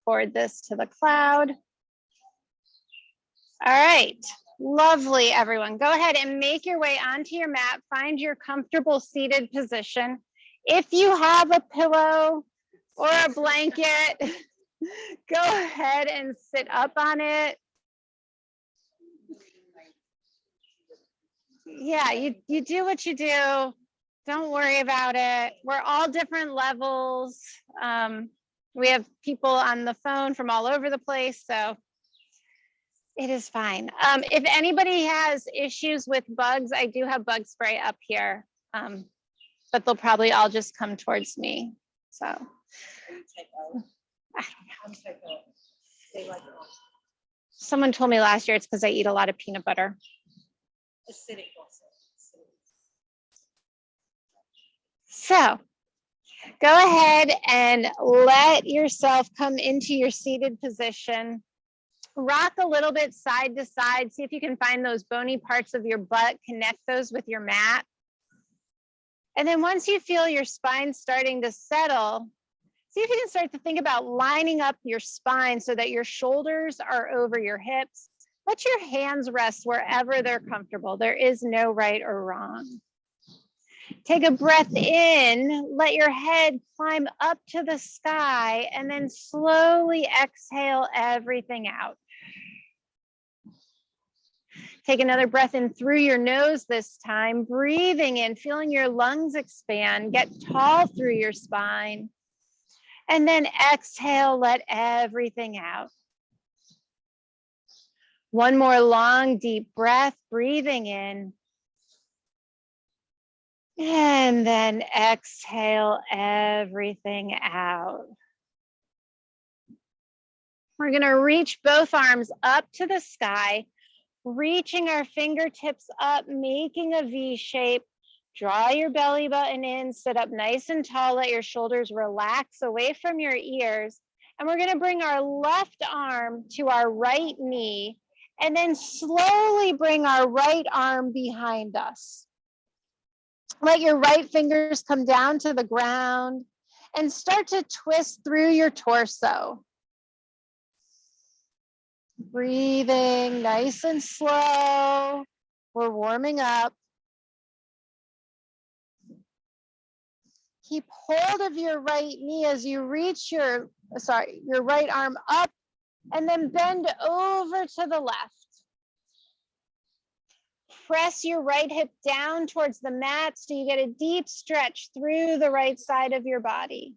Forward this to the cloud. All right, lovely, everyone. Go ahead and make your way onto your mat. Find your comfortable seated position. If you have a pillow or a blanket, go ahead and sit up on it. Yeah, you do what you do. Don't worry about it. We're all different levels. We have people on the phone from all over the place, so it is fine. If anybody has issues with bugs, I do have bug spray up here, but they'll probably all just come towards me. So, I don't know. Someone told me last year it's because I eat a lot of peanut butter. Acidic also. So go ahead and let yourself come into your seated position. Rock a little bit side to side. See if you can find those bony parts of your butt, connect those with your mat. And then once you feel your spine starting to settle, see if you can start to think about lining up your spine so that your shoulders are over your hips. Let your hands rest wherever they're comfortable. There is no right or wrong. Take a breath in, let your head climb up to the sky, and then slowly exhale everything out. Take another breath in through your nose this time, breathing in, feeling your lungs expand, get tall through your spine. And then exhale, let everything out. One more long, deep breath, breathing in. And then exhale everything out. We're going to reach both arms up to the sky, reaching our fingertips up, making a V shape. Draw your belly button in, sit up nice and tall, let your shoulders relax away from your ears. And we're going to bring our left arm to our right knee, and then slowly bring our right arm behind us. Let your right fingers come down to the ground and start to twist through your torso. Breathing nice and slow. We're warming up. Keep hold of your right knee as you reach your right arm up, and then bend over to the left. Press your right hip down towards the mat so you get a deep stretch through the right side of your body.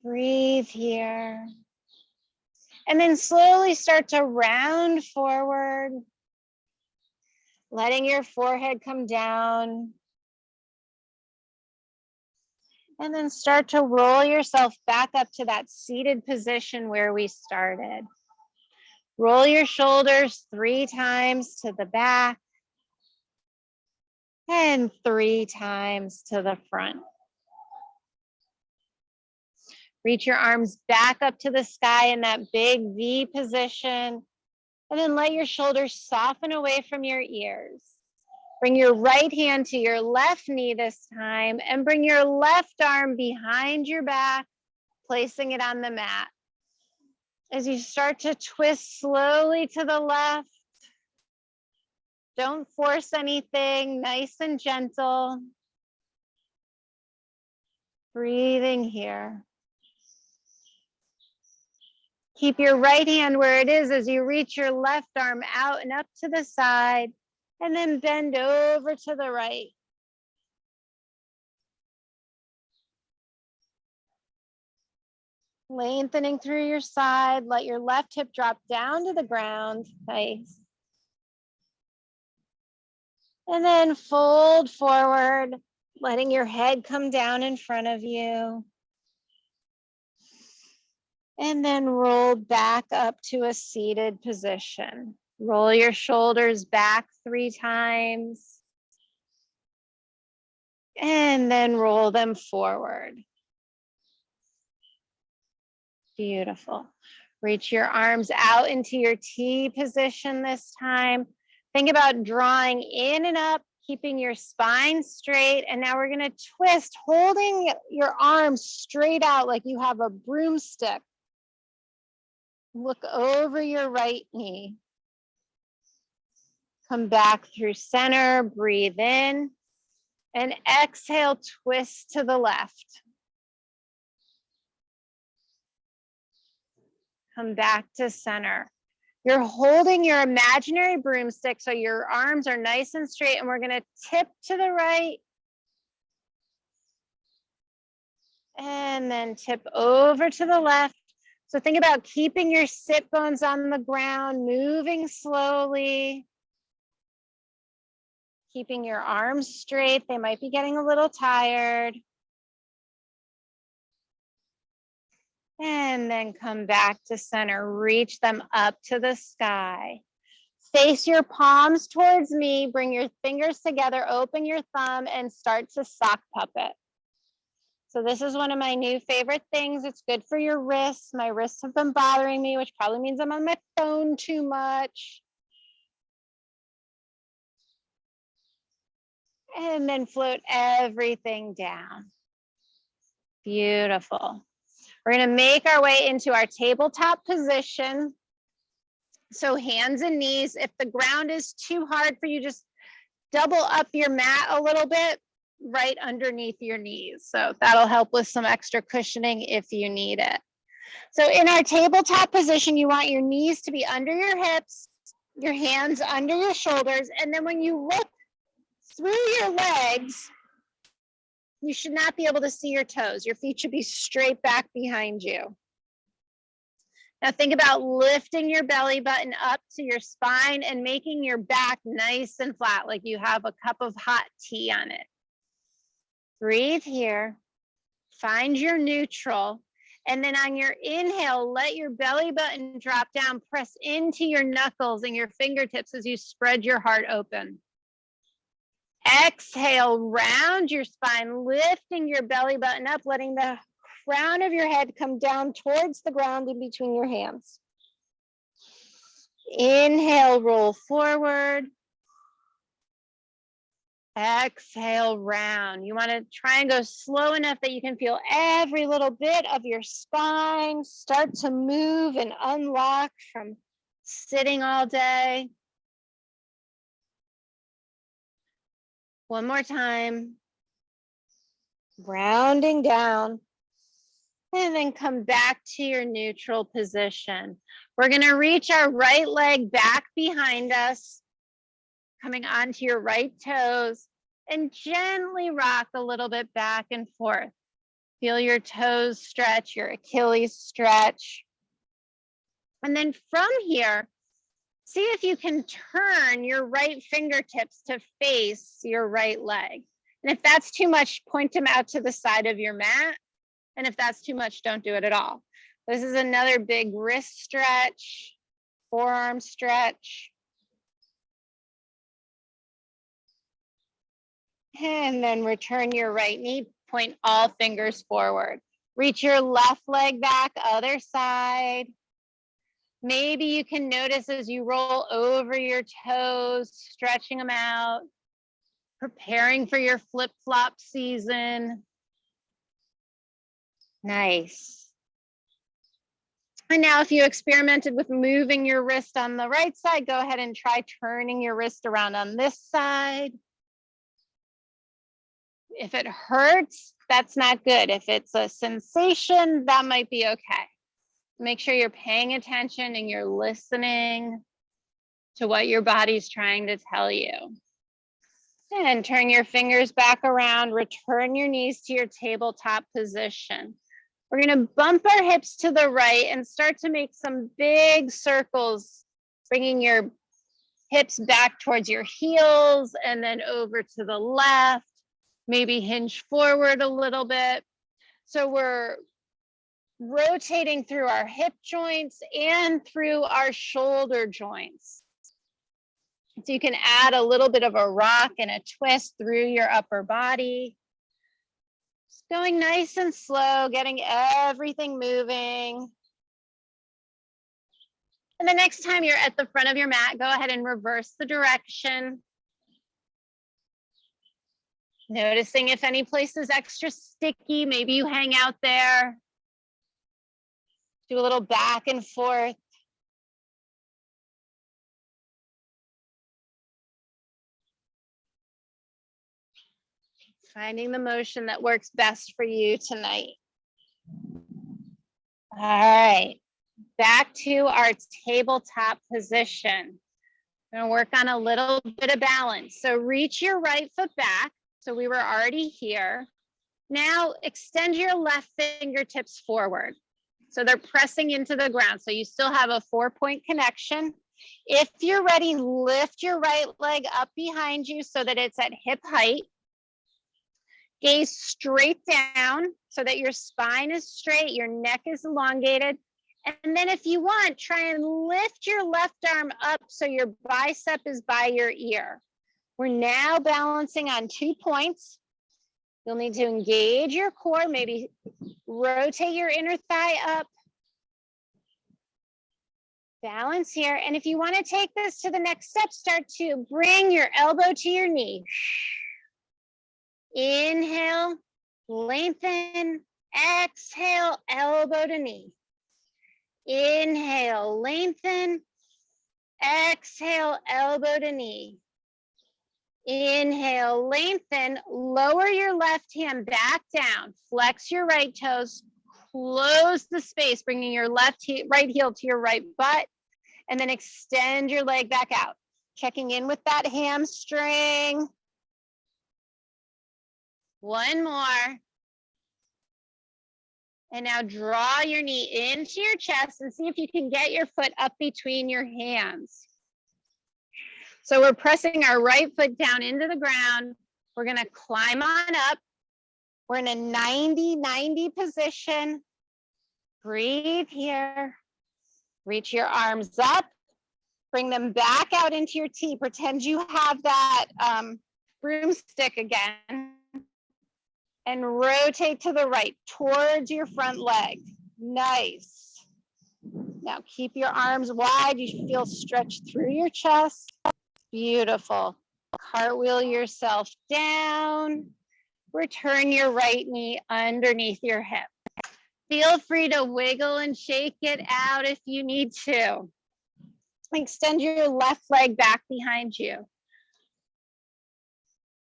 Breathe here. And then slowly start to round forward, letting your forehead come down. And then start to roll yourself back up to that seated position where we started. Roll your shoulders 3 times to the back and 3 times to the front. Reach your arms back up to the sky in that big V position, and then let your shoulders soften away from your ears. Bring your right hand to your left knee this time, and bring your left arm behind your back, placing it on the mat. As you start to twist slowly to the left, don't force anything, nice and gentle. Breathing here. Keep your right hand where it is as you reach your left arm out and up to the side, and then bend over to the right. Lengthening through your side, let your left hip drop down to the ground. Nice. And then fold forward, letting your head come down in front of you. And then roll back up to a seated position. Roll your shoulders back 3 times. And then roll them forward. Beautiful. Reach your arms out into your T position this time. Think about drawing in and up, keeping your spine straight. And now we're going to twist, holding your arms straight out like you have a broomstick. Look over your right knee. Come back through center, breathe in, and exhale, twist to the left. Come back to center. You're holding your imaginary broomstick so your arms are nice and straight, and we're going to tip to the right. And then tip over to the left. So think about keeping your sit bones on the ground, moving slowly. Keeping your arms straight. They might be getting a little tired. And then come back to center. Reach them up to the sky. Face your palms towards me. Bring your fingers together. Open your thumb and start to sock puppet. So this is one of my new favorite things. It's good for your wrists. My wrists have been bothering me, which probably means I'm on my phone too much. And then float everything down. Beautiful. We're going to make our way into our tabletop position. So hands and knees. If the ground is too hard for you, just double up your mat a little bit right underneath your knees. So that'll help with some extra cushioning if you need it. So in our tabletop position, you want your knees to be under your hips, your hands under your shoulders. And then when you look through your legs, you should not be able to see your toes. Your feet should be straight back behind you. Now think about lifting your belly button up to your spine and making your back nice and flat, like you have a cup of hot tea on it. Breathe here. Find your neutral. And then on your inhale, let your belly button drop down. Press into your knuckles and your fingertips as you spread your heart open. Exhale, round your spine, lifting your belly button up, letting the crown of your head come down towards the ground in between your hands. Inhale, roll forward. Exhale, round. You want to try and go slow enough that you can feel every little bit of your spine start to move and unlock from sitting all day. One more time. Rounding down. And then come back to your neutral position. We're going to reach our right leg back behind us, coming onto your right toes, and gently rock a little bit back and forth. Feel your toes stretch, your Achilles stretch. And then from here, see if you can turn your right fingertips to face your right leg. And if that's too much, point them out to the side of your mat. And if that's too much, don't do it at all. This is another big wrist stretch, forearm stretch. And then return your right knee, point all fingers forward. Reach your left leg back, other side. Maybe you can notice as you roll over your toes, stretching them out, preparing for your flip-flop season. Nice. And now if you experimented with moving your wrist on the right side, go ahead and try turning your wrist around on this side. If it hurts, that's not good. If it's a sensation, that might be okay. Make sure you're paying attention and you're listening to what your body's trying to tell you. And turn your fingers back around, return your knees to your tabletop position. We're going to bump our hips to the right and start to make some big circles, bringing your hips back towards your heels and then over to the left. Maybe hinge forward a little bit. So we're rotating through our hip joints and through our shoulder joints. So you can add a little bit of a rock and a twist through your upper body. Just going nice and slow, getting everything moving. And the next time you're at the front of your mat, go ahead and reverse the direction. Noticing if any place is extra sticky, maybe you hang out there. Do a little back and forth. Finding the motion that works best for you tonight. All right, back to our tabletop position. We're gonna work on a little bit of balance. So reach your right foot back. So we were already here. Now extend your left fingertips forward. So they're pressing into the ground. So you still have a 4-point connection. If you're ready, lift your right leg up behind you so that it's at hip height. Gaze straight down so that your spine is straight, your neck is elongated. And then if you want, try and lift your left arm up so your bicep is by your ear. We're now balancing on 2 points. You'll need to engage your core, maybe rotate your inner thigh up. Balance here. And if you want to take this to the next step, start to bring your elbow to your knee. Inhale, lengthen, exhale, elbow to knee. Inhale, lengthen, exhale, elbow to knee. Inhale, lengthen, lower your left hand back down, flex your right toes, close the space, bringing your right heel to your right butt, and then extend your leg back out. Checking in with that hamstring. One more. And now draw your knee into your chest and see if you can get your foot up between your hands. So we're pressing our right foot down into the ground. We're gonna climb on up. We're in a 90-90 position. Breathe here. Reach your arms up. Bring them back out into your T. Pretend you have that broomstick again. And rotate to the right towards your front leg. Nice. Now keep your arms wide. You should feel stretched through your chest. Beautiful. Cartwheel yourself down. Return your right knee underneath your hip. Feel free to wiggle and shake it out if you need to. Extend your left leg back behind you.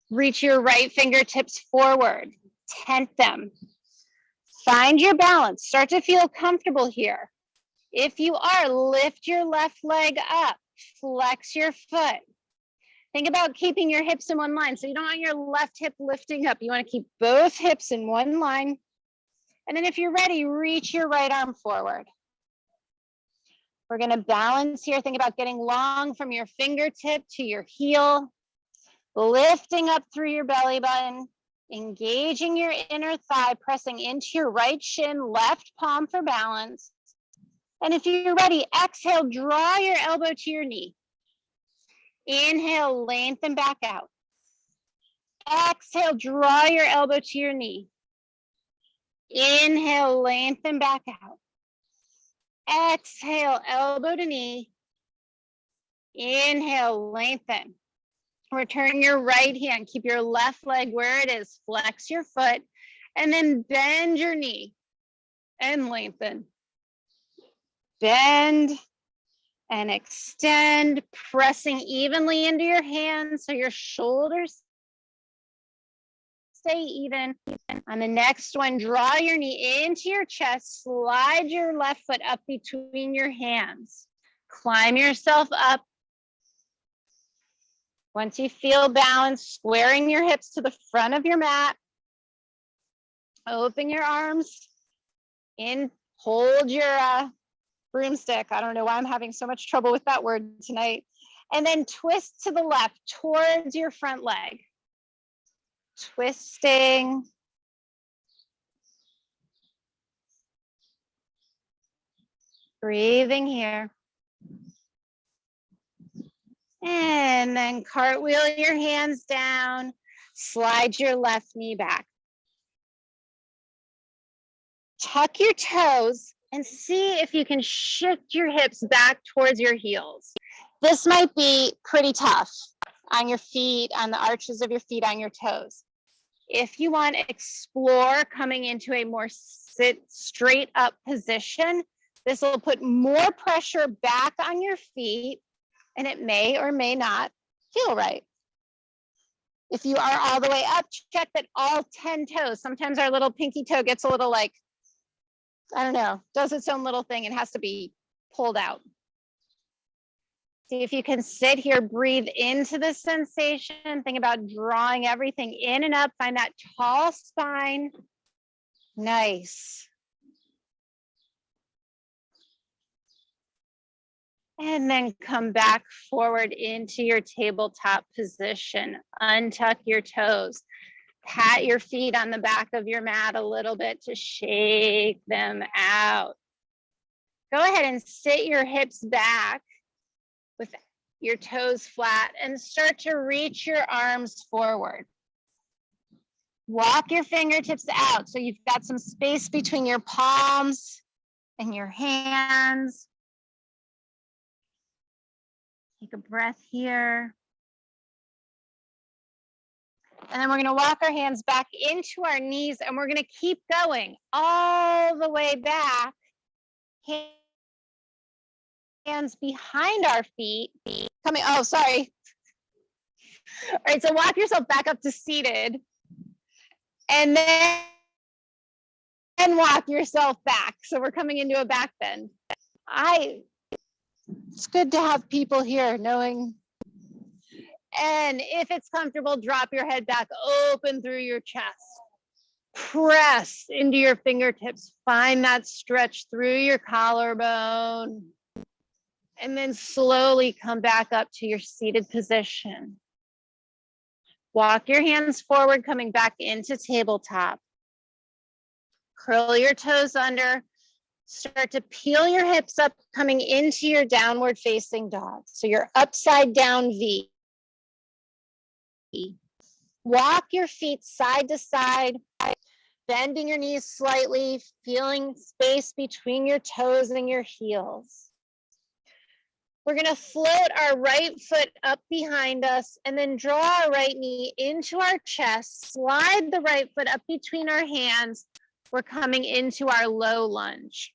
Reach your right fingertips forward. Tent them. Find your balance. Start to feel comfortable here. If you are, lift your left leg up. Flex your foot. Think about keeping your hips in one line. So you don't want your left hip lifting up. You want to keep both hips in one line. And then if you're ready, reach your right arm forward. We're going to balance here. Think about getting long from your fingertip to your heel. Lifting up through your belly button. Engaging your inner thigh, pressing into your right shin, left palm for balance. And if you're ready, exhale, draw your elbow to your knee. Inhale, lengthen back out. Exhale, draw your elbow to your knee. Inhale, lengthen back out. Exhale, elbow to knee. Inhale, lengthen. Return your right hand, keep your left leg where it is, flex your foot, and then bend your knee and lengthen. Bend and extend, pressing evenly into your hands so your shoulders stay even. On the next one, draw your knee into your chest, slide your left foot up between your hands. Climb yourself up. Once you feel balanced, squaring your hips to the front of your mat. Open your arms in, hold your broomstick. I don't know why I'm having so much trouble with that word tonight. And then twist to the left towards your front leg. Twisting. Breathing here. And then cartwheel your hands down, slide your left knee back. Tuck your toes and see if you can shift your hips back towards your heels. This might be pretty tough on your feet, on the arches of your feet, on your toes. If you want, explore coming into a more sit straight up position. This will put more pressure back on your feet, and it may or may not feel right. If you are all the way up, check that all 10 toes. Sometimes our little pinky toe gets a little like, I don't know, does its own little thing and has to be pulled out. See if you can sit here, breathe into the sensation. Think about drawing everything in and up. Find that tall spine. Nice. And then come back forward into your tabletop position. Untuck your toes. Pat your feet on the back of your mat a little bit to shake them out. Go ahead and sit your hips back with your toes flat and start to reach your arms forward. Walk your fingertips out so you've got some space between your palms and your hands. Take a breath here. And then we're going to walk our hands back into our knees, and we're going to keep going all the way back. Hands behind our feet. Coming, oh, sorry. All right, so walk yourself back up to seated. And then walk yourself back. So we're coming into a back bend. It's good to have people here knowing. And if it's comfortable, drop your head back, open through your chest. Press into your fingertips. Find that stretch through your collarbone. And then slowly come back up to your seated position. Walk your hands forward, coming back into tabletop. Curl your toes under. Start to peel your hips up, coming into your downward facing dog. So your upside down V. Walk your feet side to side, bending your knees slightly, feeling space between your toes and your heels. We're going to float our right foot up behind us and then draw our right knee into our chest, slide the right foot up between our hands. We're coming into our low lunge.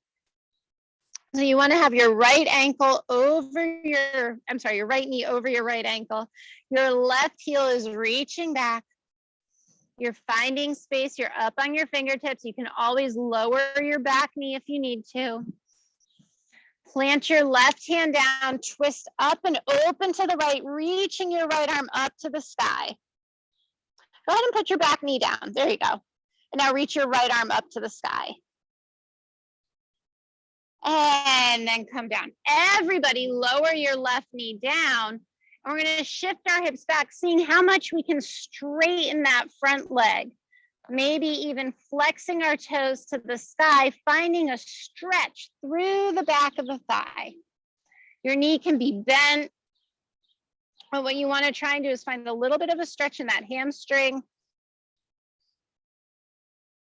So you want to have your right ankle over your right knee over your right ankle. Your left heel is reaching back. You're finding space. You're up on your fingertips. You can always lower your back knee if you need to. Plant your left hand down, twist up and open to the right, reaching your right arm up to the sky. Go ahead and put your back knee down. There you go. And now reach your right arm up to the sky. And then come down. Everybody lower your left knee down. And we're going to shift our hips back, seeing how much we can straighten that front leg. Maybe even flexing our toes to the sky, finding a stretch through the back of the thigh. Your knee can be bent. But what you want to try and do is find a little bit of a stretch in that hamstring.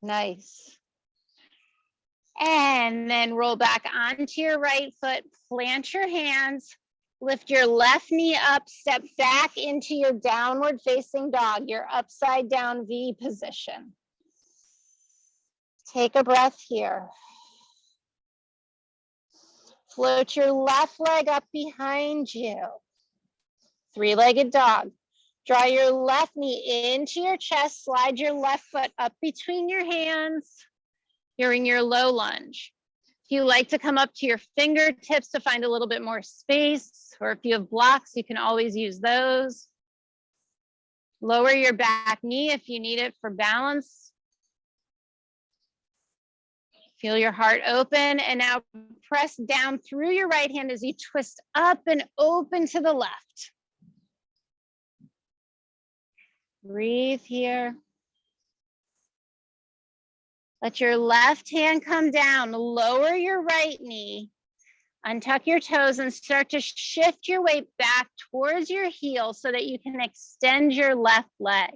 Nice. And then roll back onto your right foot, plant your hands, lift your left knee up, step back into your downward facing dog, your upside down V position. Take a breath here. Float your left leg up behind you. Three-legged dog. Draw your left knee into your chest, slide your left foot up between your hands. You're in your low lunge. If you like to come up to your fingertips to find a little bit more space, or if you have blocks, you can always use those. Lower your back knee if you need it for balance. Feel your heart open, and now press down through your right hand as you twist up and open to the left. Breathe here. Let your left hand come down, lower your right knee, untuck your toes and start to shift your weight back towards your heel so that you can extend your left leg.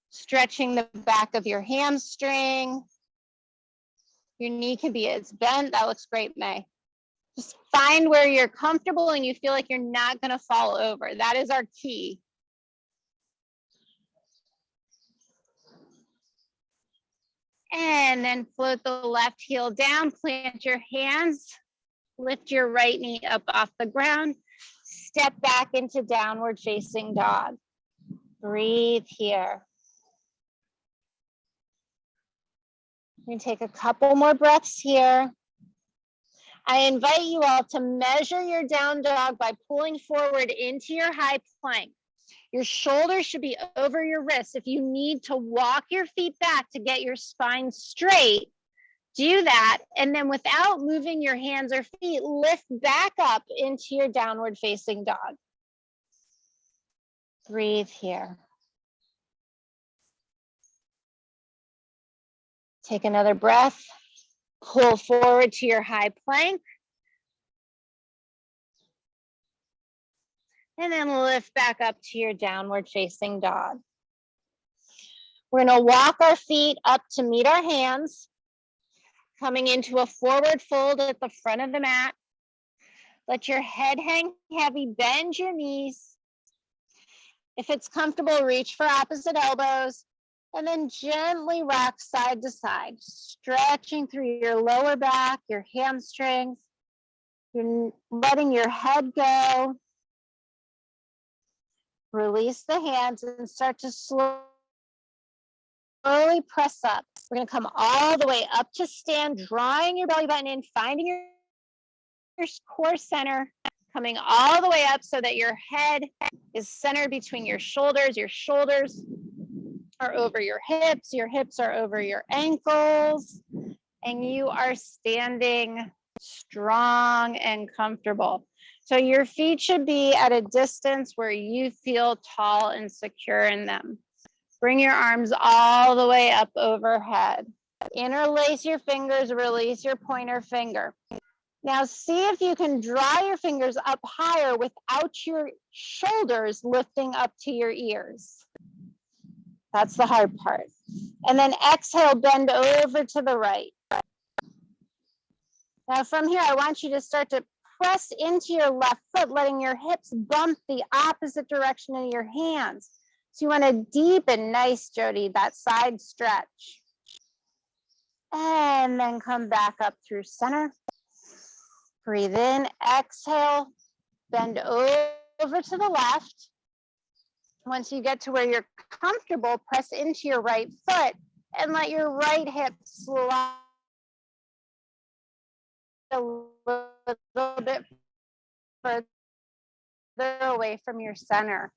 Stretching the back of your hamstring. Your knee can be as bent. That looks great, May. Just find where you're comfortable and you feel like you're not going to fall over. That is our key. And then float the left heel down, plant your hands, lift your right knee up off the ground, step back into downward facing dog. Breathe here. You can take a couple more breaths here. I invite you all to measure your down dog by pulling forward into your high plank. Your shoulders should be over your wrists. If you need to walk your feet back to get your spine straight, do that. And then without moving your hands or feet, lift back up into your downward facing dog. Breathe here. Take another breath. Pull forward to your high plank. And then lift back up to your downward facing dog. We're going to walk our feet up to meet our hands, coming into a forward fold at the front of the mat. Let your head hang heavy, bend your knees. If it's comfortable, reach for opposite elbows, and then gently rock side to side, stretching through your lower back, your hamstrings. You're letting your head go. Release the hands and start to slowly press up. We're going to come all the way up to stand, drawing your belly button in, finding your core center, coming all the way up so that your head is centered between your shoulders. Your shoulders are over your hips are over your ankles, and you are standing strong and comfortable. So your feet should be at a distance where you feel tall and secure in them. Bring your arms all the way up overhead. Interlace your fingers, release your pointer finger. Now see if you can draw your fingers up higher without your shoulders lifting up to your ears. That's the hard part. And then exhale, bend over to the right. Now from here, I want you to start to press into your left foot, letting your hips bump the opposite direction of your hands. So you want to deepen, nice, Jody, that side stretch. And then come back up through center. Breathe in, exhale, bend over to the left. Once you get to where you're comfortable, press into your right foot and let your right hip slide a little bit further away from your center.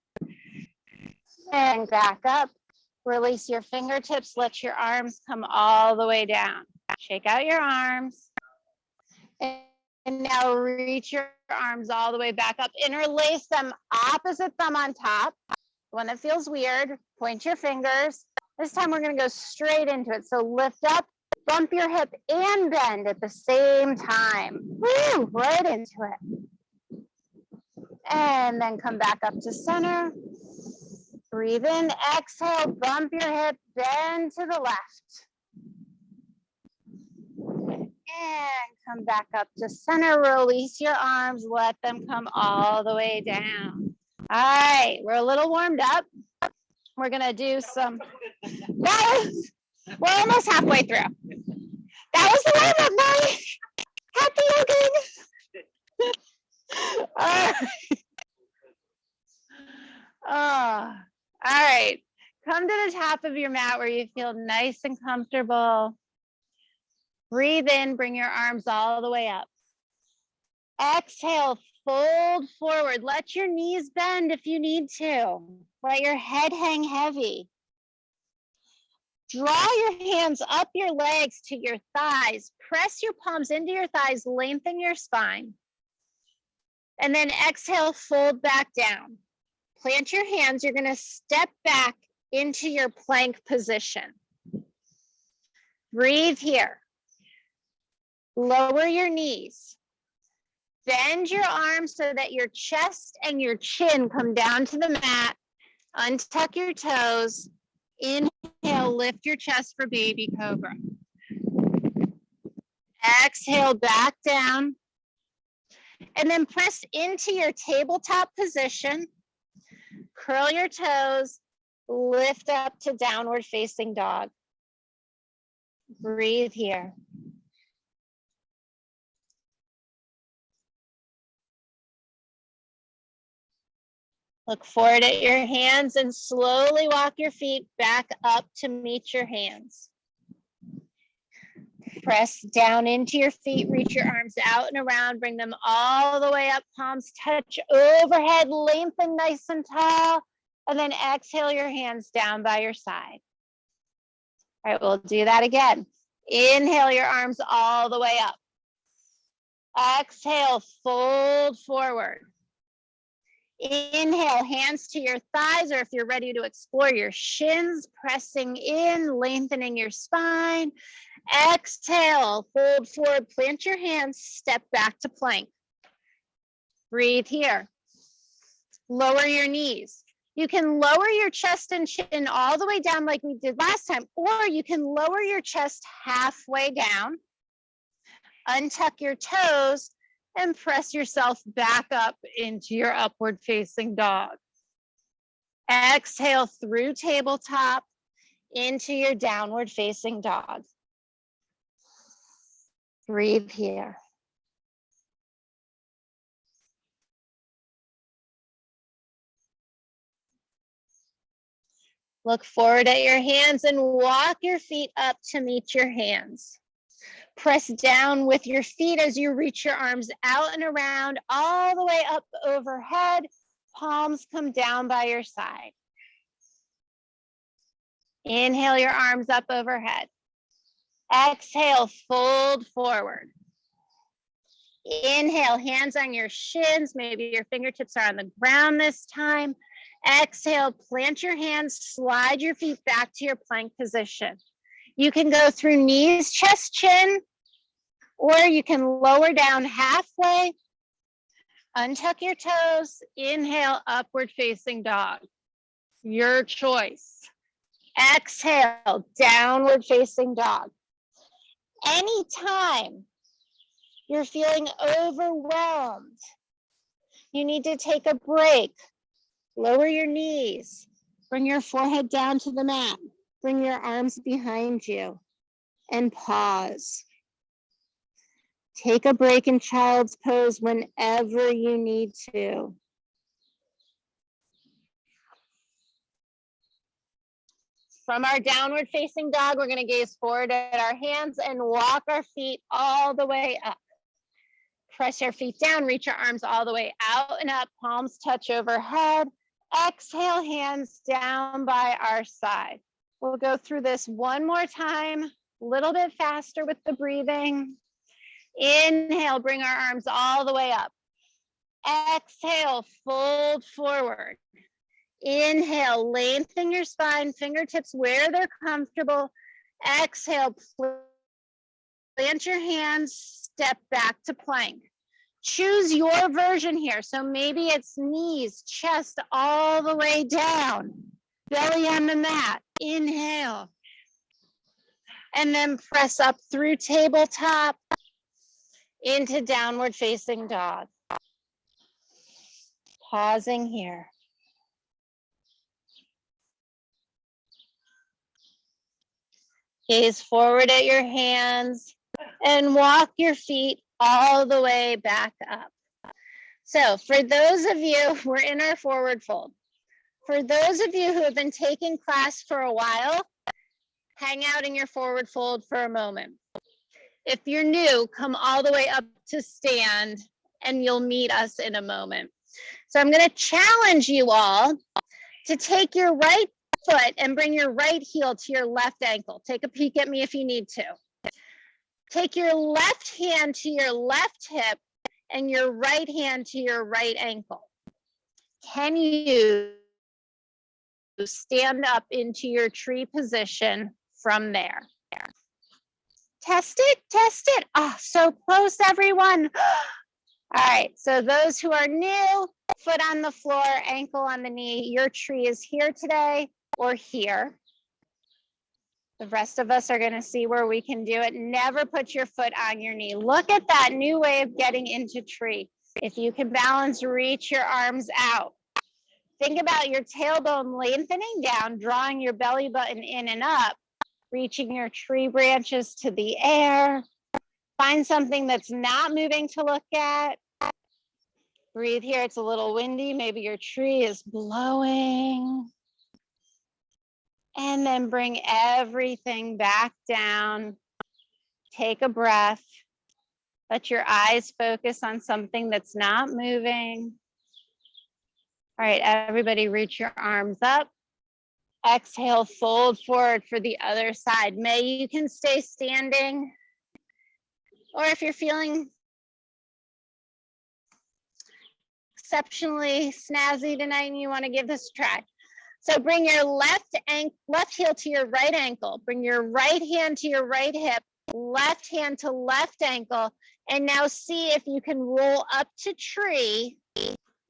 And back up. Release your fingertips. Let your arms come all the way down. Shake out your arms. And now reach your arms all the way back up. Interlace them, opposite thumb on top. When it feels weird, point your fingers. This time we're going to go straight into it. So lift up, bump your hip and bend at the same time. Woo, right into it. And then come back up to center. Breathe in, exhale, bump your hip, bend to the left. And come back up to center, release your arms, let them come all the way down. All right, we're a little warmed up. We're gonna do some, we're almost halfway through. That was the warm-up, Molly. Happy yoga. All right. Oh, all right, come to the top of your mat where you feel nice and comfortable. Breathe in, bring your arms all the way up. Exhale, fold forward. Let your knees bend if you need to. Let your head hang heavy. Draw your hands up your legs to your thighs. Press your palms into your thighs, lengthen your spine. And then exhale, fold back down. Plant your hands. You're going to step back into your plank position. Breathe here. Lower your knees. Bend your arms so that your chest and your chin come down to the mat. Untuck your toes. Inhale, lift your chest for baby cobra. Exhale, back down. And then press into your tabletop position. Curl your toes. Lift up to downward facing dog. Breathe here. Look forward at your hands and slowly walk your feet back up to meet your hands. Press down into your feet, reach your arms out and around, bring them all the way up, palms touch overhead, lengthen nice and tall, and then exhale your hands down by your side. All right, we'll do that again. Inhale your arms all the way up. Exhale, fold forward. Inhale, hands to your thighs, or if you're ready to explore your shins, pressing in, lengthening your spine. Exhale, fold forward, plant your hands, step back to plank. Breathe here. Lower your knees. You can lower your chest and chin all the way down like we did last time, or you can lower your chest halfway down, untuck your toes, and press yourself back up into your upward facing dog. Exhale through tabletop into your downward facing dog. Breathe here. Look forward at your hands and walk your feet up to meet your hands. Press down with your feet as you reach your arms out and around, all the way up overhead. Palms come down by your side. Inhale your arms up overhead. Exhale, fold forward. Inhale, hands on your shins. Maybe your fingertips are on the ground this time. Exhale, plant your hands, slide your feet back to your plank position. You can go through knees, chest, chin, or you can lower down halfway. Untuck your toes. Inhale, upward facing dog. Your choice. Exhale, downward facing dog. Anytime you're feeling overwhelmed, you need to take a break. Lower your knees. Bring your forehead down to the mat. Bring your arms behind you and pause. Take a break in child's pose whenever you need to. From our downward facing dog, we're going to gaze forward at our hands and walk our feet all the way up. Press your feet down, reach your arms all the way out and up, palms touch overhead. Exhale, hands down by our side. We'll go through this one more time, a little bit faster with the breathing. Inhale, bring our arms all the way up. Exhale, fold forward. Inhale, lengthen your spine, fingertips where they're comfortable. Exhale, plant your hands, step back to plank. Choose your version here. So maybe it's knees, chest all the way down, belly on the mat. Inhale. And then press up through tabletop into downward facing dog. Pausing here. Gaze forward at your hands and walk your feet all the way back up. So for those of you, we're in our forward fold. For those of you who have been taking class for a while, hang out in your forward fold for a moment. If you're new, come all the way up to stand and you'll meet us in a moment. So I'm going to challenge you all to take your right foot and bring your right heel to your left ankle. Take a peek at me if you need to. Take your left hand to your left hip and your right hand to your right ankle. Can you stand up into your tree position from there? Test it, test it. Oh, so close, everyone. All right, so those who are new, foot on the floor, ankle on the knee, your tree is here today or here. The rest of us are going to see where we can do it. Never put your foot on your knee. Look at that new way of getting into tree. If you can balance, reach your arms out. Think about your tailbone lengthening down, drawing your belly button in and up. reaching your tree branches to the air. Find something that's not moving to look at. Breathe here. It's a little windy. Maybe your tree is blowing. And then bring everything back down. Take a breath. Let your eyes focus on something that's not moving. All right, everybody reach your arms up. Exhale, fold forward for the other side. Maybe you can stay standing. Or if you're feeling exceptionally snazzy tonight and you want to give this a try. So bring your left heel to your right ankle. Bring your right hand to your right hip. Left hand to left ankle. And now see if you can roll up to tree,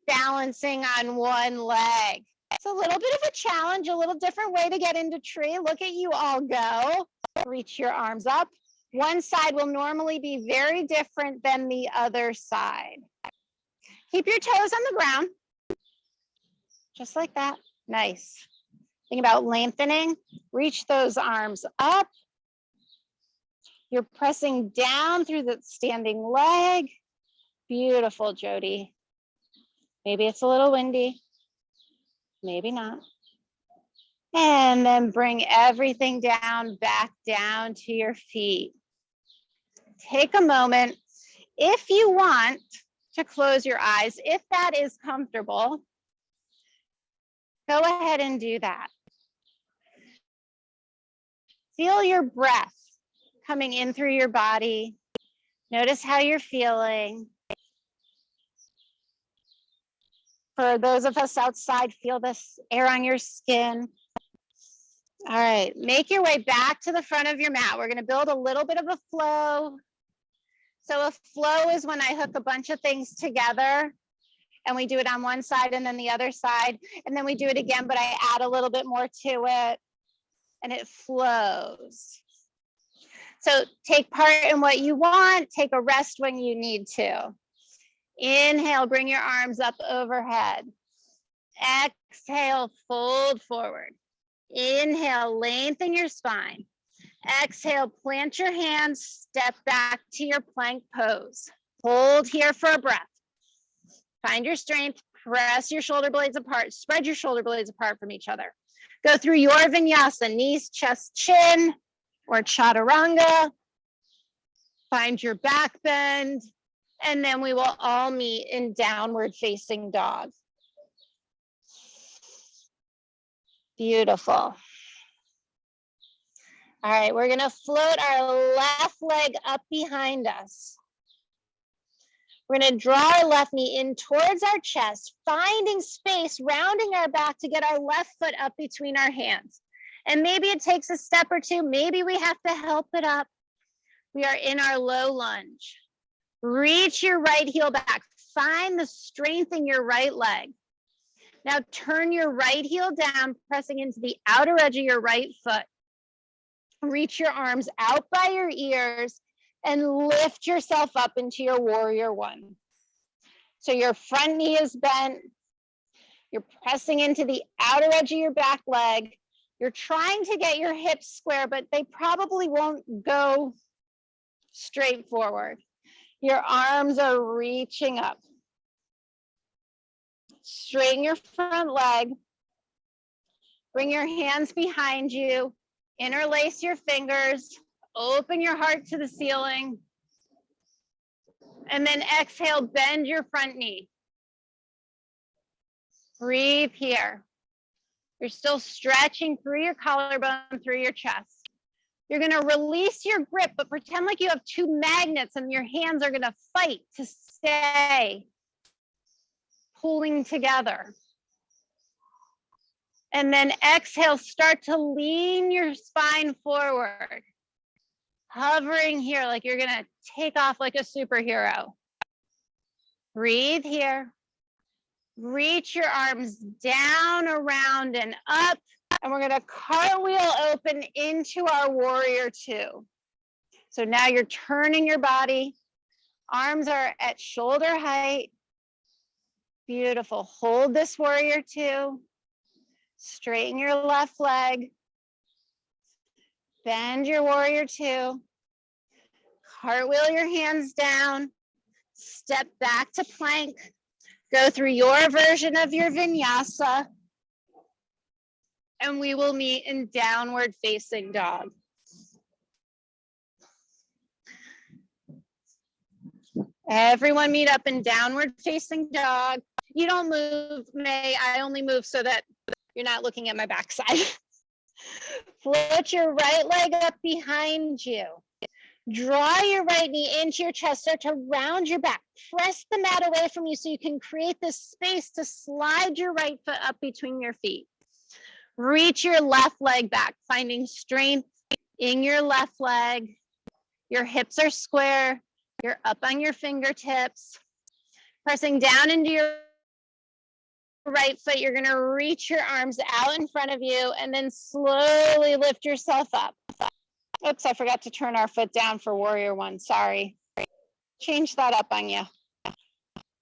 balancing on one leg. It's a little bit of a challenge, a little different way to get into tree. Look at you all go. Reach your arms up. One side will normally be very different than the other side. Keep your toes on the ground, just like that. Nice. Think about lengthening. Reach those arms up. You're pressing down through the standing leg. Beautiful, Jody. Maybe it's a little windy. Maybe not. And then bring everything down, back down to your feet. Take a moment. If you want to close your eyes, if that is comfortable, go ahead and do that. Feel your breath coming in through your body. Notice how you're feeling. For those of us outside, feel this air on your skin. All right, make your way back to the front of your mat. We're gonna build a little bit of a flow. So a flow is when I hook a bunch of things together and we do it on one side and then the other side, and then we do it again, but I add a little bit more to it and it flows. So take part in what you want, take a rest when you need to. Inhale, bring your arms up overhead. Exhale, fold forward. Inhale, lengthen your spine. Exhale, plant your hands, step back to your plank pose. Hold here for a breath. Find your strength, press your shoulder blades apart, spread your shoulder blades apart from each other. Go through your vinyasa, knees, chest, chin, or chaturanga. Find your back bend, and then we will all meet in downward facing dog. Beautiful. All right, we're gonna float our left leg up behind us. We're gonna draw our left knee in towards our chest, finding space, rounding our back to get our left foot up between our hands. And maybe it takes a step or two, maybe we have to help it up. We are in our low lunge. Reach your right heel back, find the strength in your right leg. Now turn your right heel down, pressing into the outer edge of your right foot. Reach your arms out by your ears and lift yourself up into your warrior one. So your front knee is bent. You're pressing into the outer edge of your back leg. You're trying to get your hips square, but they probably won't go straight forward. Your arms are reaching up. Straighten your front leg. Bring your hands behind you. Interlace your fingers. Open your heart to the ceiling. And then exhale, bend your front knee. Breathe here. You're still stretching through your collarbone, through your chest. You're gonna release your grip, but pretend like you have two magnets and your hands are gonna fight to stay pulling together. And then exhale, start to lean your spine forward. Hovering here like you're gonna take off like a superhero. Breathe here. Reach your arms down, around, and up. And we're gonna cartwheel open into our warrior two. So now you're turning your body. Arms are at shoulder height. Beautiful. Hold this warrior two. Straighten your left leg. Bend your warrior two. Cartwheel your hands down. Step back to plank. Go through your version of your vinyasa. And we will meet in downward facing dog. Everyone meet up in downward facing dog. You don't move, May. I only move so that you're not looking at my backside. Float your right leg up behind you. Draw your right knee into your chest. Start to round your back. Press the mat away from you so you can create this space to slide your right foot up between your feet. Reach your left leg back, finding strength in your left leg. Your hips are square. You're up on your fingertips. Pressing down into your right foot, you're going to reach your arms out in front of you and then slowly lift yourself up. Oops, I forgot to turn our foot down for warrior one. Sorry. Change that up on you.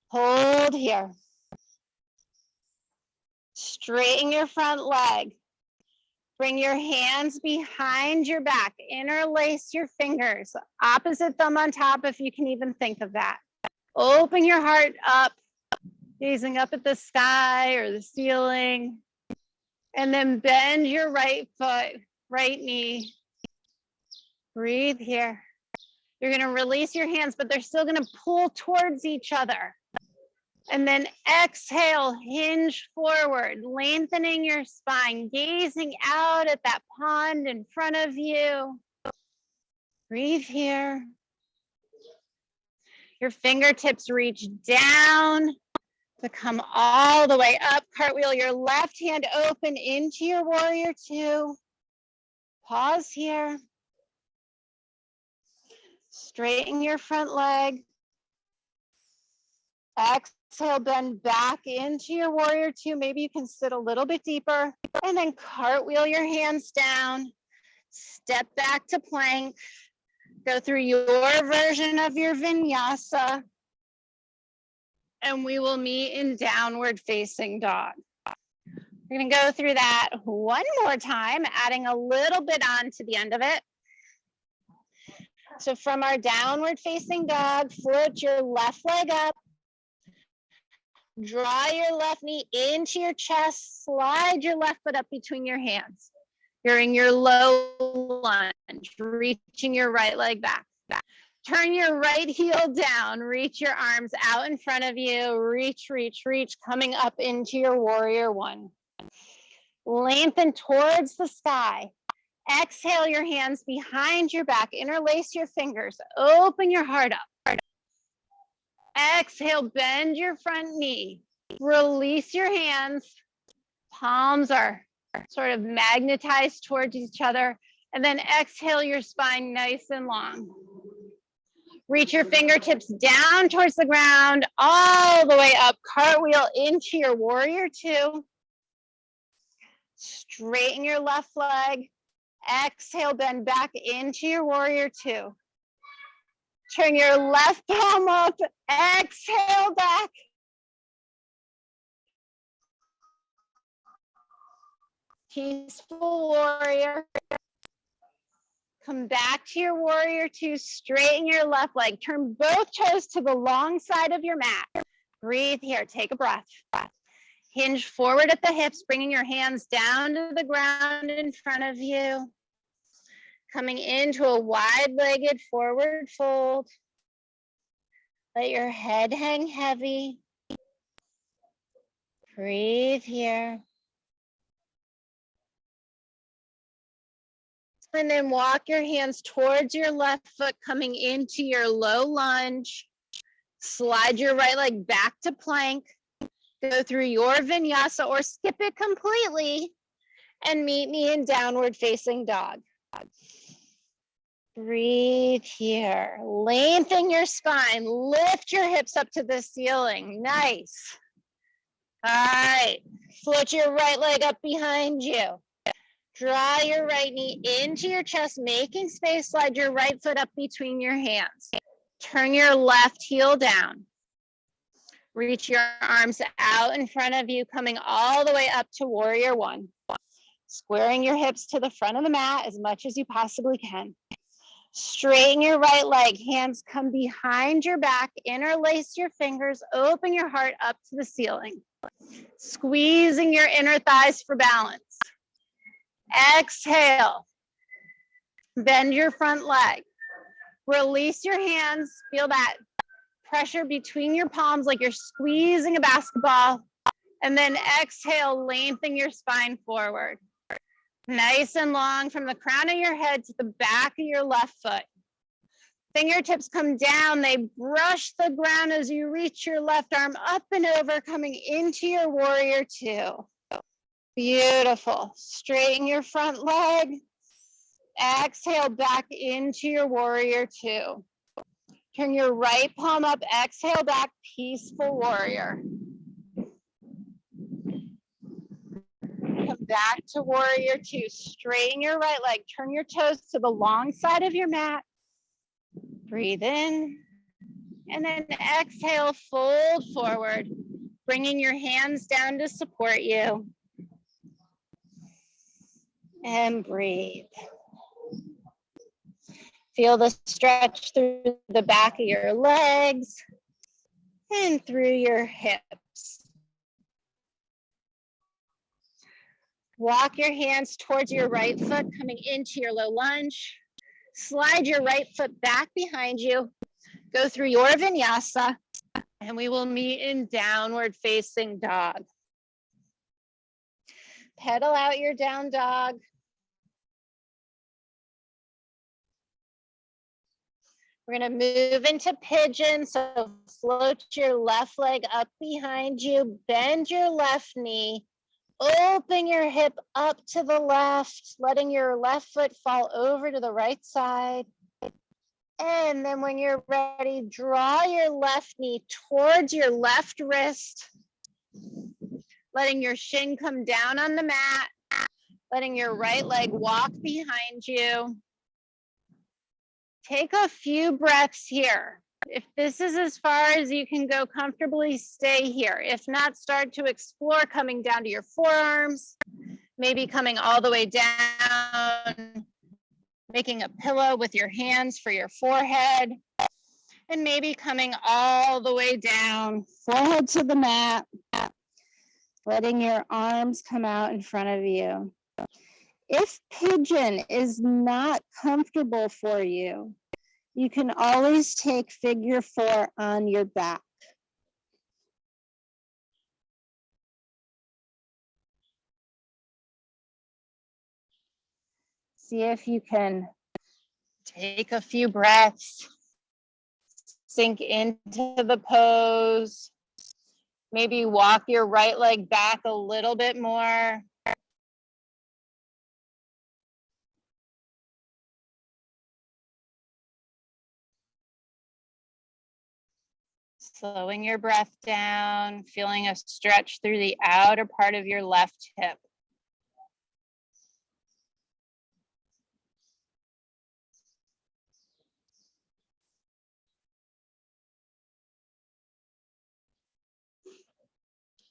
Hold here. Straighten your front leg. Bring your hands behind your back. Interlace your fingers. Opposite thumb on top if you can even think of that. Open your heart up, gazing up at the sky or the ceiling. And then bend your right foot, right knee. Breathe here. You're going to release your hands, but they're still going to pull towards each other. And then exhale, hinge forward, lengthening your spine, gazing out at that pond in front of you. Breathe here. Your fingertips reach down to come all the way up. Cartwheel your left hand open into your warrior two. Pause here. Straighten your front leg. Exhale, bend back into your warrior two. Maybe you can sit a little bit deeper and then cartwheel your hands down. Step back to plank. Go through your version of your vinyasa. And we will meet in downward facing dog. We're going to go through that one more time, adding a little bit on to the end of it. So from our downward facing dog, float your left leg up. Draw your left knee into your chest. Slide your left foot up between your hands. You're in your low lunge, reaching your right leg back. Turn your right heel down. Reach your arms out in front of you. Reach, reach, reach, coming up into your warrior one. Lengthen towards the sky. Exhale your hands behind your back. Interlace your fingers. Open your heart up. Exhale, bend your front knee. Release your hands. Palms are sort of magnetized towards each other. And then exhale your spine nice and long. Reach your fingertips down towards the ground, all the way up. Cartwheel into your warrior two. Straighten your left leg. Exhale, bend back into your warrior two. Turn your left palm up. Exhale back. Peaceful warrior. Come back to your warrior two. Straighten your left leg. Turn both toes to the long side of your mat. Breathe here. Take a breath. Hinge forward at the hips, bringing your hands down to the ground in front of you. Coming into a wide-legged forward fold. Let your head hang heavy. Breathe here. And then walk your hands towards your left foot, coming into your low lunge. Slide your right leg back to plank. Go through your vinyasa or skip it completely and meet me in downward facing dog. Breathe here. Lengthen your spine. Lift your hips up to the ceiling. Nice. All right. Float your right leg up behind you. Draw your right knee into your chest, making space. Slide your right foot up between your hands. Turn your left heel down. Reach your arms out in front of you, coming all the way up to warrior one. Squaring your hips to the front of the mat as much as you possibly can. Straighten your right leg, hands come behind your back, interlace your fingers, open your heart up to the ceiling. Squeezing your inner thighs for balance. Exhale. Bend your front leg. Release your hands. Feel that pressure between your palms like you're squeezing a basketball. And then exhale, lengthen your spine forward. Nice and long from the crown of your head to the back of your left foot. Fingertips come down, they brush the ground as you reach your left arm up and over, coming into your warrior two. Beautiful. Straighten your front leg. Exhale back into your warrior two. Turn your right palm up, exhale back, peaceful warrior. Come back to warrior two. Straighten your right leg. Turn your toes to the long side of your mat. Breathe in. And then exhale, fold forward, bringing your hands down to support you. And breathe. Feel the stretch through the back of your legs and through your hips. Walk your hands towards your right foot, coming into your low lunge. Slide your right foot back behind you. Go through your vinyasa, and we will meet in downward facing dog. Pedal out your down dog. We're going to move into pigeon. So float your left leg up behind you, bend your left knee, open your hip up to the left, letting your left foot fall over to the right side. And then when you're ready, draw your left knee towards your left wrist, letting your shin come down on the mat, letting your right leg walk behind you. Take a few breaths here. If this is as far as you can go comfortably, stay here. If not, start to explore coming down to your forearms, maybe coming all the way down, making a pillow with your hands for your forehead, and maybe coming all the way down, forehead to the mat, letting your arms come out in front of you. If pigeon is not comfortable for you, you can always take figure four on your back. See if you can take a few breaths, sink into the pose. Maybe walk your right leg back a little bit more. Slowing your breath down, feeling a stretch through the outer part of your left hip.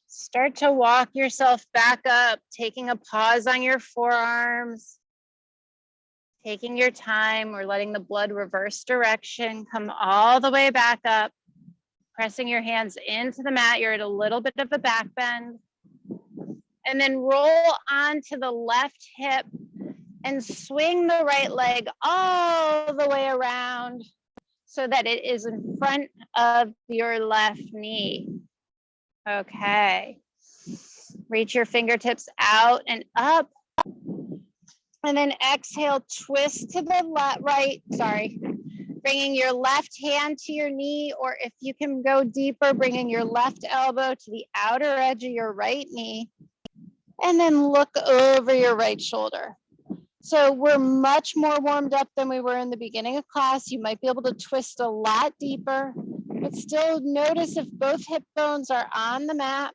Start to walk yourself back up, taking a pause on your forearms, taking your time. We're letting the blood reverse direction, come all the way back up, pressing your hands into the mat. You're at a little bit of a back bend. And then roll onto the left hip and swing the right leg all the way around so that it is in front of your left knee. Okay. Reach your fingertips out and up. And then exhale, twist to the right, bringing your left hand to your knee, or if you can go deeper, bringing your left elbow to the outer edge of your right knee. And then look over your right shoulder. So we're much more warmed up than we were in the beginning of class. You might be able to twist a lot deeper, but still notice if both hip bones are on the mat.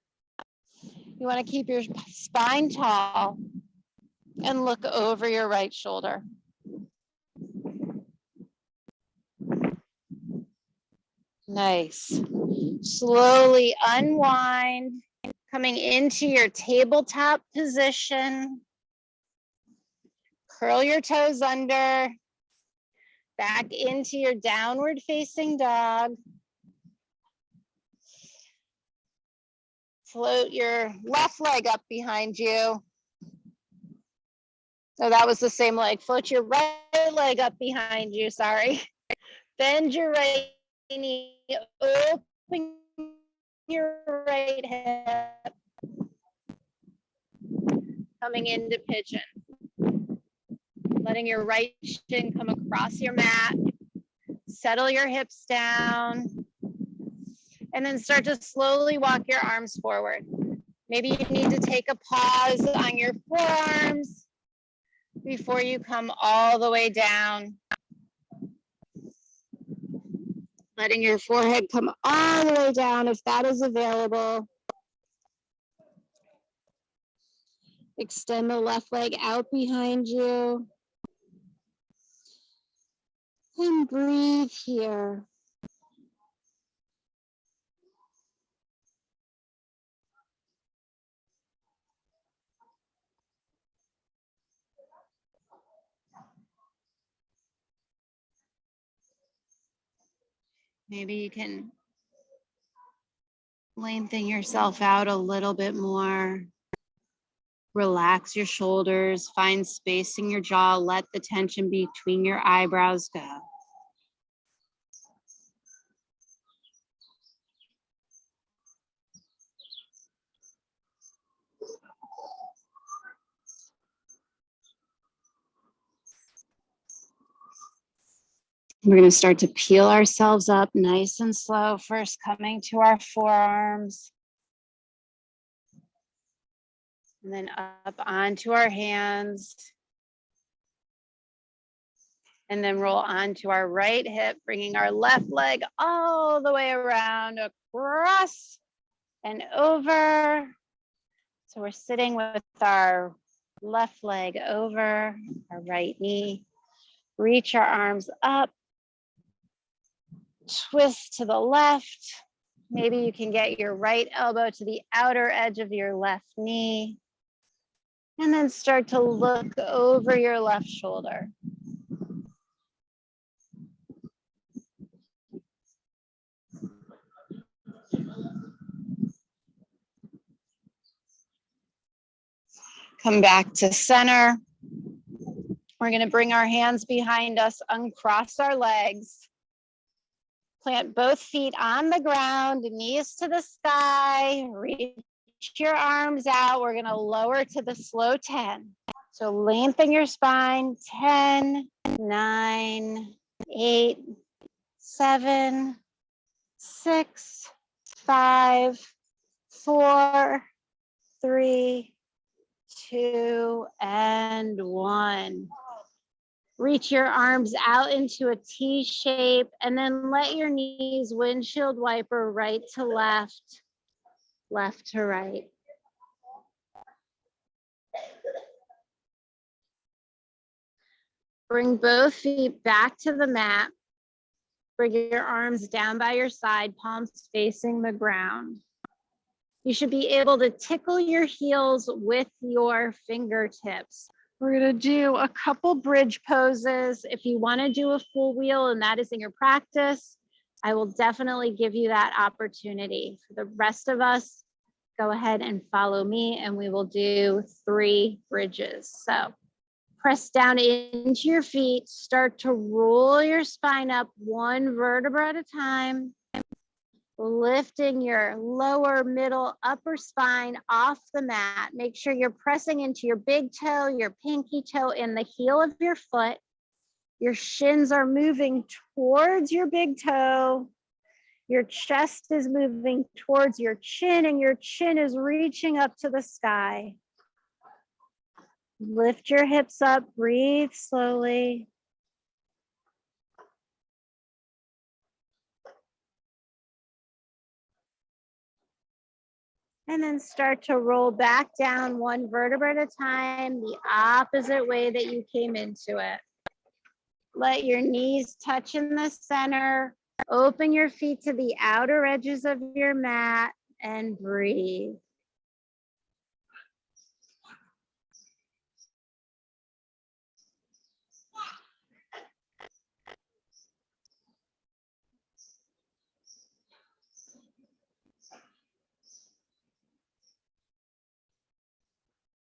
You want to keep your spine tall and look over your right shoulder. Nice. Slowly unwind, coming into your tabletop position. Curl your toes under, back into your downward facing dog. Float your left leg up behind you. So that was the same leg. Float your right leg up behind you, sorry. Bend your right knee, open your right hip. Coming into pigeon. Letting your right shin come across your mat. Settle your hips down. And then start to slowly walk your arms forward. Maybe you need to take a pause on your forearms before you come all the way down. Letting your forehead come all the way down if that is available. Extend the left leg out behind you. And breathe here. Maybe you can lengthen yourself out a little bit more. Relax your shoulders, find space in your jaw, let the tension between your eyebrows go. We're going to start to peel ourselves up nice and slow, first coming to our forearms. And then up onto our hands. And then roll onto our right hip, bringing our left leg all the way around, across and over. So we're sitting with our left leg over our right knee. Reach our arms up. Twist to the left. Maybe you can get your right elbow to the outer edge of your left knee. And then start to look over your left shoulder. Come back to center. We're going to bring our hands behind us, uncross our legs. Plant both feet on the ground, knees to the sky. Reach your arms out. We're going to lower to the slow 10. So lengthen your spine. 10, 9, 8, 7, 6, 5, 4, 3, 2, and 1. Reach your arms out into a T shape and then let your knees windshield wiper right to left, left to right. Bring both feet back to the mat. Bring your arms down by your side, palms facing the ground. You should be able to tickle your heels with your fingertips. We're going to do a couple bridge poses. If you want to do a full wheel and that is in your practice, I will definitely give you that opportunity. For the rest of us, go ahead and follow me and we will do 3 bridges. So press down into your feet, start to roll your spine up 1 vertebra at a time. Lifting your lower, middle, upper spine off the mat. Make sure you're pressing into your big toe, your pinky toe, and the heel of your foot. Your shins are moving towards your big toe. Your chest is moving towards your chin, and your chin is reaching up to the sky. Lift your hips up, breathe slowly. And then start to roll back down 1 vertebra at a time, the opposite way that you came into it. Let your knees touch in the center. Open your feet to the outer edges of your mat and breathe.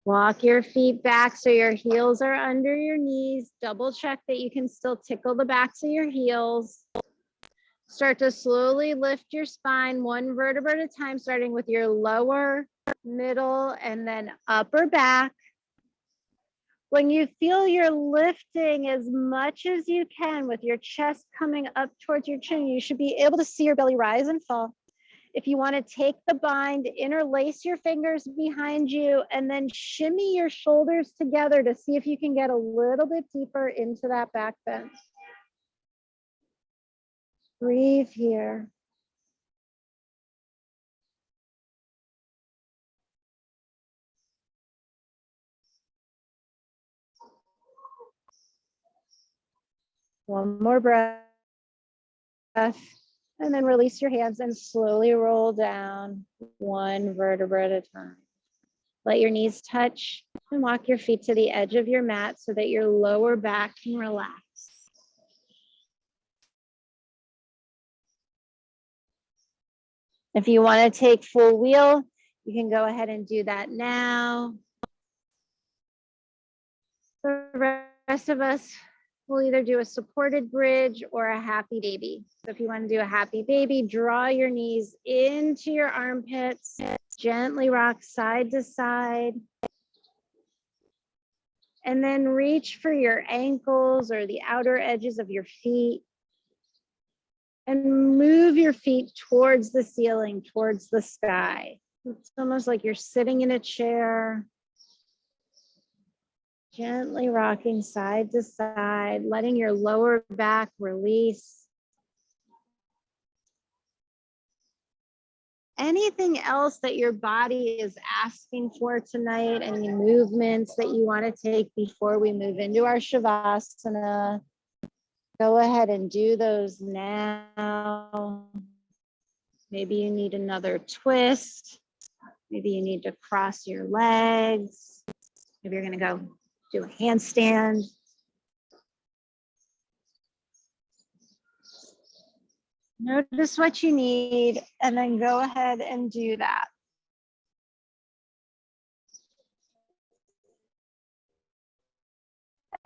Walk your feet back so your heels are under your knees. Double check that you can still tickle the backs of your heels. Start to slowly lift your spine one vertebra at a time, starting with your lower, middle, and then upper back. When you feel you're lifting as much as you can with your chest coming up towards your chin, you should be able to see your belly rise and fall. If you want to take the bind, interlace your fingers behind you and then shimmy your shoulders together to see if you can get a little bit deeper into that back bend. Breathe here. One more breath. And then release your hands and slowly roll down one vertebra at a time. Let your knees touch and walk your feet to the edge of your mat so that your lower back can relax. If you want to take full wheel, you can go ahead and do that now. The rest of us will either do a supported bridge or a happy baby. So if you want to do a happy baby, draw your knees into your armpits, gently rock side to side. And then reach for your ankles or the outer edges of your feet. And move your feet towards the ceiling, towards the sky. It's almost like you're sitting in a chair. Gently rocking side to side, letting your lower back release. Anything else that your body is asking for tonight, any movements that you want to take before we move into our Shavasana, go ahead and do those now. Maybe you need another twist. Maybe you need to cross your legs. Maybe you're going to go do a handstand. Notice what you need and then go ahead and do that.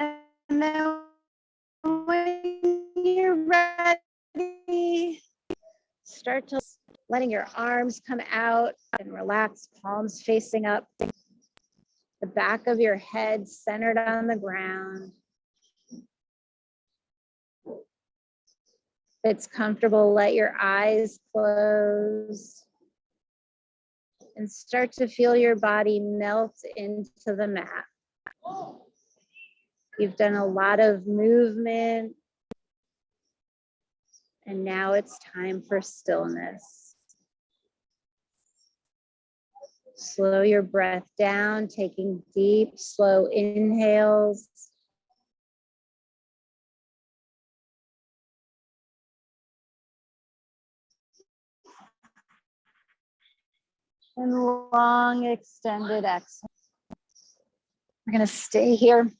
And then when you're ready, start to letting your arms come out and relax, palms facing up, the back of your head centered on the ground. If it's comfortable, let your eyes close and start to feel your body melt into the mat. You've done a lot of movement, and now it's time for stillness. Slow your breath down, taking deep, slow inhales. And long, extended exhale. We're going to stay here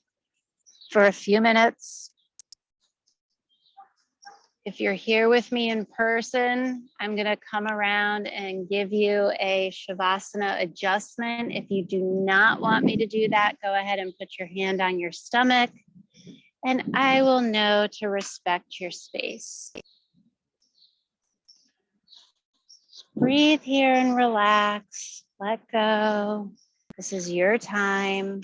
for a few minutes. If you're here with me in person, I'm going to come around and give you a Shavasana adjustment. If you do not want me to do that, go ahead and put your hand on your stomach, and I will know to respect your space. Breathe here and relax. Let go. This is your time.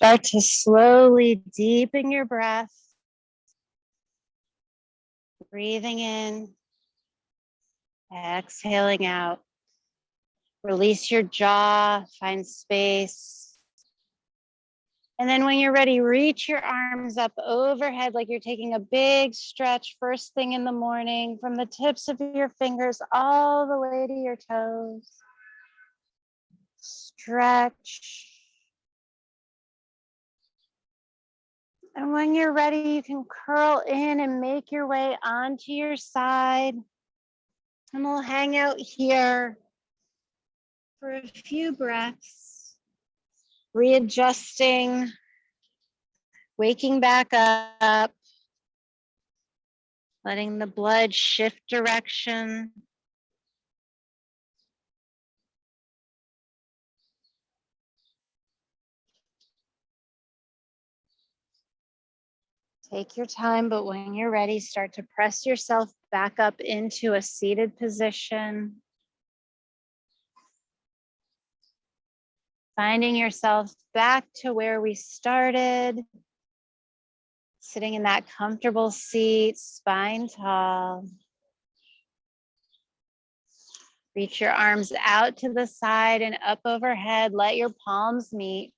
Start to slowly deepen your breath. Breathing in, exhaling out. Release your jaw, find space. And then when you're ready, reach your arms up overhead like you're taking a big stretch first thing in the morning from the tips of your fingers all the way to your toes. Stretch. And when you're ready, you can curl in and make your way onto your side. And we'll hang out here for a few breaths, readjusting, waking back up, letting the blood shift direction. Take your time, but when you're ready, start to press yourself back up into a seated position. Finding yourself back to where we started, sitting in that comfortable seat, spine tall. Reach your arms out to the side and up overhead. Let your palms meet.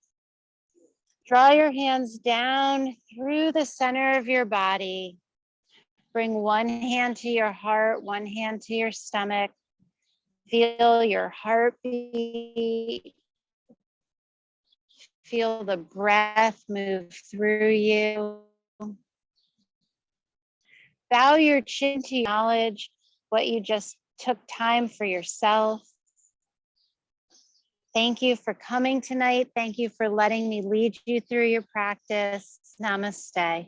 Draw your hands down through the center of your body. Bring one hand to your heart, one hand to your stomach. Feel your heartbeat. Feel the breath move through you. Bow your chin to acknowledge what you just took time for yourself. Thank you for coming tonight. Thank you for letting me lead you through your practice. Namaste.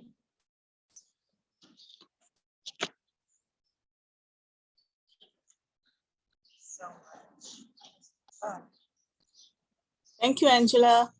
Thank you, Angela.